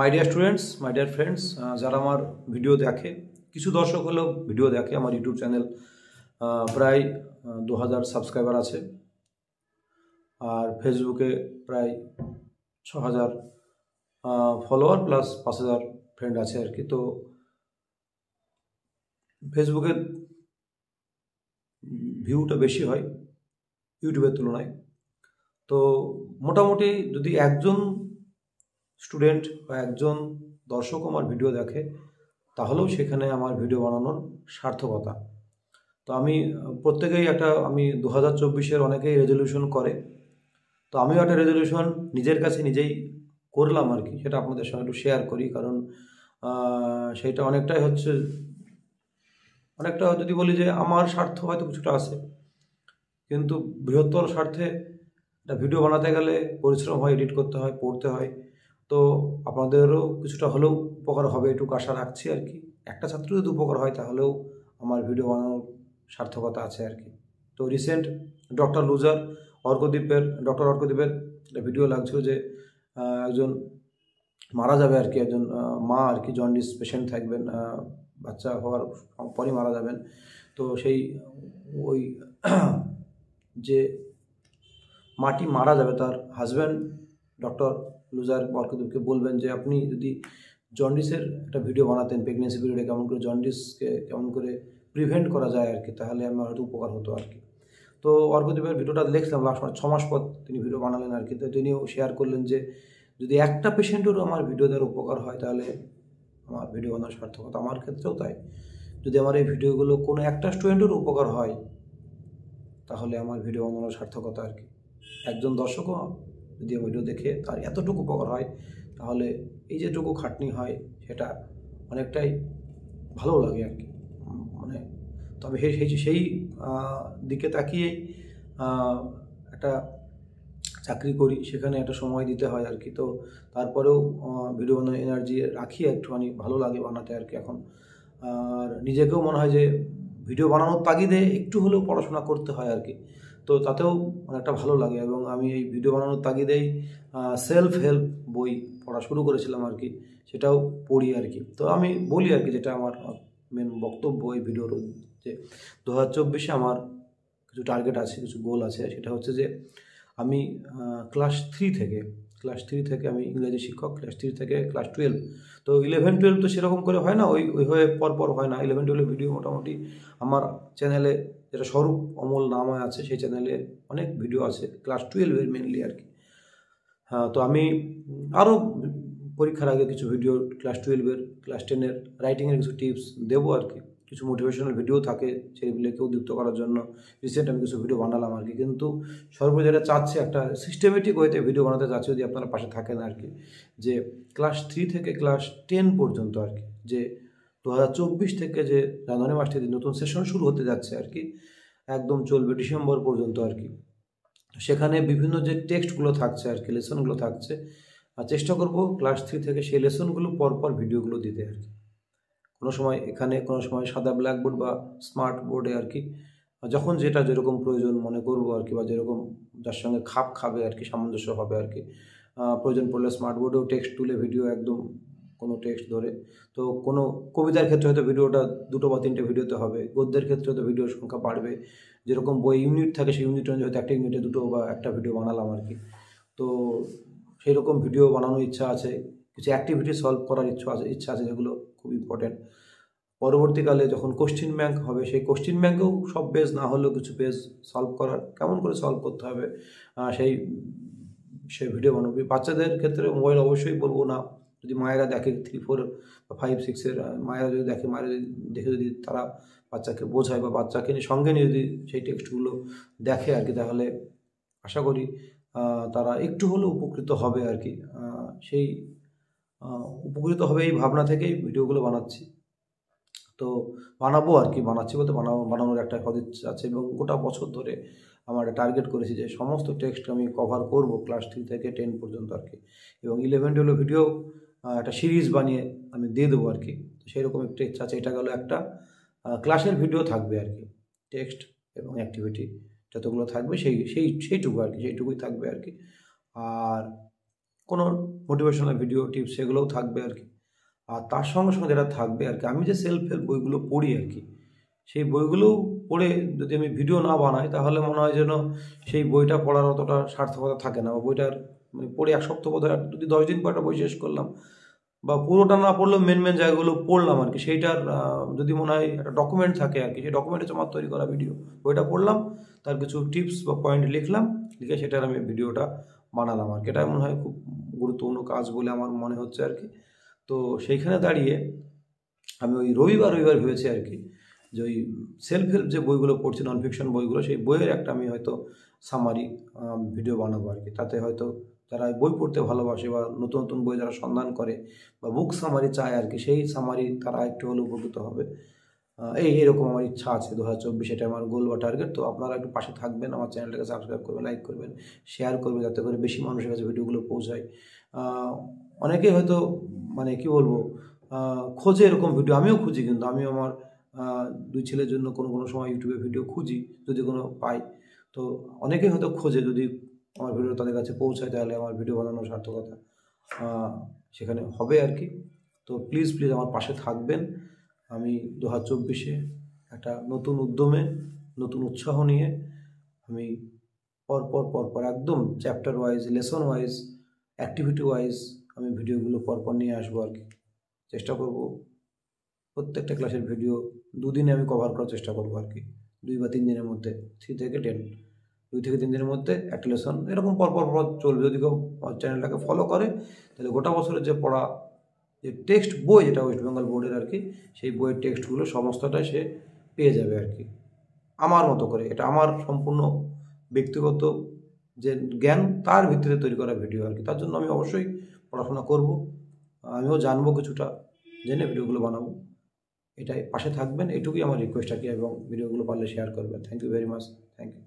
My dear students, my dear friends, যারা আমার video দেখে, কিছু দর্শক হলেও ভিডিও দেখে, আমার ইউটিউব চ্যানেল প্রায় 2000 সাবস্ক্রাইবার আছে, আর ফেসবুকে প্রায় 6000 ফলোয়ার প্লাস 5000 ফ্রেন্ড আছে আর কি। তো ফেসবুকে ভিউটা বেশি হয় ইউটিউবের তুলনায়। তো মোটামুটি যদি একজন স্টুডেন্ট বা একজন দর্শক আমার ভিডিও দেখে, তাহলেও সেখানে আমার ভিডিও বানানোর সার্থকতা। তো আমি প্রত্যেকেই আমি 2024-এর অনেকেই রেজলিউশন করে, তো আমিও একটা রেজলিউশন নিজের কাছে নিজেই করলাম আর কি। সেটা আপনাদের সঙ্গে একটু শেয়ার করি, কারণ সেইটা অনেকটা যদি বলি যে আমার স্বার্থ হয়তো কিছুটা আছে, কিন্তু বৃহত্তর স্বার্থে একটা ভিডিও বানাতে গেলে পরিশ্রম হয়, এডিট করতে হয়, পড়তে হয়। তো আপনাদেরও কিছুটা হলেও উপকার হবে এটুকু আশা রাখছি আর কি। একটা ছাত্র যদি উপকার হয়, তাহলেও আমার ভিডিও বানানোর সার্থকতা আছে আর কি। তো রিসেন্ট ডক্টর অর্কদ্বীপের একটা ভিডিও লাগছিল যে একজন মারা যাবে আর কি, একজন মা আর কি, জন্ডিস পেশেন্ট থাকবেন, বাচ্চা হওয়ার পরই মারা যাবেন। তো ওই যে মাটি মারা যাবে, তার হাজব্যান্ড ডক্টর অর্কদ্বীপকে বলবেন যে আপনি যদি জন্ডিসের একটা ভিডিও বানাতেন, প্রেগনেন্সি পিরিয়ডে কেমন করে জন্ডিসকে কেমন করে প্রিভেন্ট করা যায় আর কি, তাহলে আমার হয়তো উপকার হতো আর কি। তো অর্কদ্বীপের ভিডিওটা দেখলাম, লাস্ট 6 মাস পর তিনি ভিডিও বানালেন আর কি। তো তিনিও শেয়ার করলেন যে যদি একটা পেশেন্টেরও আমার ভিডিও দ্বারা উপকার হয়, তাহলে আমার ভিডিও বানানোর সার্থকতা। আমার ক্ষেত্রেও তাই, যদি আমার এই ভিডিওগুলো কোনো একটা স্টুডেন্টেরও উপকার হয়, তাহলে আমার ভিডিও বানানোর সার্থকতা আর কি। একজন দর্শকও যদি ভিডিও দেখে তার এতটুকু উপকার হয়, তাহলে এই যেটুকু খাটনি হয় সেটা অনেকটাই ভালো লাগে আর কি। মানে তবে সেই দিকে তাকিয়েই একটা চাকরি করি, সেখানে একটা সময় দিতে হয় আর কি। তো তারপরেও ভিডিও বানানোর এনার্জি রাখি, একটুখানি ভালো লাগে বানাতে আর কি এখন। আর নিজেকেও মনে হয় যে ভিডিও বানানোর তাগিদে একটু হলেও পড়াশোনা করতে হয় আর কি। তো তাতেও অনেকটা ভালো লাগে, এবং আমি এই ভিডিও বানানোর তাগিদেই সেলফ হেল্প বই পড়া শুরু করেছিলাম আর কি, সেটাও পড়ি আর কি। তো আমি বলি আর কি, যেটা আমার মেন বক্তব্য এই ভিডিওর, যে 2024-এ আমার কিছু টার্গেট আছে, কিছু গোল আছে। সেটা হচ্ছে যে আমি ক্লাস 3 থেকে আমি ইংরেজি শিক্ষক, ক্লাস 3 থেকে ক্লাস 12। তো 11-12 তো সেরকম করে হয় না, ওইভাবে পরপর হয় না। 11-12 ভিডিও মোটামুটি আমার চ্যানেলে, যেটা স্বরূপ অমল নামে আছে, সেই চ্যানেলে অনেক ভিডিও আছে ক্লাস 12-এর মেনলি আর কি। হ্যাঁ, তো আমি আরও পরীক্ষার আগে কিছু ভিডিও ক্লাস 12-এর, ক্লাস 10-এর রাইটিংয়ের কিছু টিপস দেবো আর কি। কিছু মোটিভেশনাল ভিডিও থাকে, সেগুলোকে উদ্দীপ্ত করার জন্য রিসেন্ট আমি কিছু ভিডিও বানালাম আর কি। কিন্তু সর্বোপরি যেটা চাচ্ছে, একটা সিস্টেমেটিক ওয়েতে ভিডিও বানাতে চাচ্ছে, যদি আপনারা পাশে থাকেন আর কি, যে ক্লাস 3 থেকে ক্লাস 10 পর্যন্ত আর কি, যে 2024 থেকে যে জানুয়ারি মাস থেকে নতুন সেশন শুরু হতে যাচ্ছে আর কি, একদম চলবে ডিসেম্বর পর্যন্ত আর কি। সেখানে বিভিন্ন যে টেক্সটগুলো থাকছে আর কি, লেসনগুলো থাকছে, আর চেষ্টা করব ক্লাস 3 থেকে সেই লেসনগুলো পরপর ভিডিওগুলো দিতে আর কি। কোনো সময় এখানে, কোনো সময় সাদা ব্ল্যাকবোর্ড বা স্মার্ট বোর্ডে আর কি, যখন যেটা যেরকম প্রয়োজন মনে করব আর কি, বা যেরকম যার সঙ্গে খাপ খাবে আর কি, সামঞ্জস্য হবে আর কি। প্রয়োজন পড়লে স্মার্ট বোর্ডেও টেক্সট তুলে ভিডিও, একদম কোনো টেক্সট ধরে। তো কোনো কবিতার ক্ষেত্রে হয়তো ভিডিওটা 2 বা 3টে ভিডিওতে হবে, গদ্যের ক্ষেত্রে হয়তো ভিডিওর সংখ্যা বাড়বে। যেরকম বই ইউনিট থাকে, সেই ইউনিট অনুযায়ী হয়তো একটা ইউনিটে 2 বা 1টা ভিডিও বানালাম আর কি। তো সেই রকম ভিডিও বানানোর ইচ্ছা আছে। কিছু অ্যাক্টিভিটি সলভ করার ইচ্ছা আছে, যেগুলো খুব ইম্পর্টেন্ট। পরবর্তীকালে যখন কোশ্চেন ব্যাংক হবে, সেই কোশ্চেন ব্যাংকেও সব পেজ না হলেও কিছু পেজ সলভ করার, কেমন করে সলভ করতে হবে, সেই ভিডিও বানাবো। বাচ্চাদের ক্ষেত্রে মোবাইল অবশ্যই বলবো না। যদি মায়েরা দেখে 3, 4 বা 5, 6-এর মায়েরা যদি দেখে, মায়েরা যদি দেখে, যদি তারা বাচ্চাকে বোঝায় বা বাচ্চাকে সঙ্গে নিয়ে যদি সেই টেক্সটগুলো দেখে আর কি, তাহলে আশা করি তারা একটু হলেও উপকৃত হবে আর কি। সেই উপকৃত হবে এই ভাবনা থেকেই ভিডিওগুলো বানাচ্ছি। তো বানাবো আর কি, বানাচ্ছি বলতে বানানোর একটা সদিচ্ছা আছে, এবং গোটা বছর ধরে আমার একটা টার্গেট করেছি যে সমস্ত টেক্সট আমি কভার করব ক্লাস 3 থেকে 10 পর্যন্ত আর কি। এবং 11-12 ভিডিও একটা সিরিজ বানিয়ে আমি দিয়ে দেবো আর কি। সেই রকম একটা ইচ্ছা আছে। এটা গেল একটা ক্লাসের ভিডিও থাকবে আর কি, টেক্সট এবং অ্যাক্টিভিটি যতগুলো থাকবে সেইটুকু আর কি, সেইটুকুই থাকবে আর কি। আর কোনো মোটিভেশনাল ভিডিও টিপস সেগুলোও থাকবে আর কি। আর তার সঙ্গে সঙ্গে যেটা থাকবে আর কি, আমি যে সেলফ হেল্প বইগুলো পড়ি আর কি, সেই বইগুলোও পড়ে যদি আমি ভিডিও না বানাই তাহলে মনে হয় যেন সেই বইটা পড়ার অতটা সার্থকতা থাকে না, বা বইটার মানে পড়ে এক সপ্তাহ বোধ হয়, যদি 10 দিন পর একটা বই শেষ করলাম বা পুরোটা না পড়লেও মেন মেন জায়গাগুলো পড়লাম আর কি, সেইটার যদি মনে হয় একটা ডকুমেন্ট থাকে আর কি, সেই ডকুমেন্টে আমার তৈরি করা ভিডিও, বইটা পড়লাম, তার কিছু টিপস বা পয়েন্ট লিখলাম, লিখে সেটার আমি ভিডিওটা বানালাম আর কি। এটা মনে হয় খুব গুরুত্বপূর্ণ কাজ বলে আমার মনে হচ্ছে আর কি। তো সেইখানে দাঁড়িয়ে আমি ওই রবিবার ভেবেছি আর কি, যে ওই সেলফ হেল্প যে বইগুলো পড়ছি, নন ফিকশন বইগুলো, সেই বইয়ের একটা আমি হয়তো সামারি ভিডিও বানাবো আর কি। তাতে হয়তো যারা বই পড়তে ভালোবাসে বা নতুন নতুন বই যারা সন্ধান করে বা বুক সামারি চায় আর কি, সেই সামারি তারা একটু হলেও উপকৃত হবে। এইরকম আমার ইচ্ছা আছে 2024, এটা আমার গোল বা টার্গেট। তো আপনারা একটু পাশে থাকবেন, আমার চ্যানেলটাকে সাবস্ক্রাইব করবেন, লাইক করবেন, শেয়ার করবেন, যাতে করে বেশি মানুষের কাছে ভিডিওগুলো পৌঁছায়। অনেকেই হয়তো মানে কি বলবো, খোঁজে এরকম ভিডিও, আমিও খুঁজি, কিন্তু আমি আমার 2 ছেলের জন্য কোনো সময় ইউটিউবে ভিডিও খুঁজি, যদি কোনো পাই। তো অনেকেই হয়তো খোঁজে, যদি আমার ভিডিও তাদের কাছে পৌঁছায় তাহলে আমার ভিডিও বানানোর সার্থকতা সেখানে হবে আর কি। তো প্লিজ আমার পাশে থাকবেন। আমি 2024-এ একটা নতুন উদ্যমে, নতুন উৎসাহ নিয়ে আমি পরপর একদম chapter wise, lesson wise, activity wise আমি ভিডিওগুলো পরপর নিয়ে আসবো আর কি। চেষ্টা করব প্রত্যেকটা ক্লাসের ভিডিও 2 দিনে আমি কভার করার চেষ্টা করবো আর কি, 2 বা 3 দিনের মধ্যে, 3 থেকে 10, 2 থেকে 3 দিনের মধ্যে একটা লেসন এরকম পরপর চলবে। যদি কেউ চ্যানেলটাকে ফলো করে তাহলে গোটা বছরের যে পড়া, যে টেক্সট বই যেটা ওয়েস্ট বেঙ্গল বোর্ডের আর কি, সেই বইয়ের টেক্সটগুলো সমস্তটাই সে পেয়ে যাবে আর কি, আমার মতো করে। এটা আমার সম্পূর্ণ ব্যক্তিগত যে জ্ঞান, তার ভিত্তিতে তৈরি করা ভিডিও আর কি। তার জন্য আমি অবশ্যই পড়াশোনা করব, আমিও জানবো কিছুটা, জেনে ভিডিওগুলো বানাবো। এটাই, পাশে থাকবেন, এটুকুই আমার রিকোয়েস্ট আর কি, এবং ভিডিওগুলো পারলে শেয়ার করবেন। Thank you very much, thank you.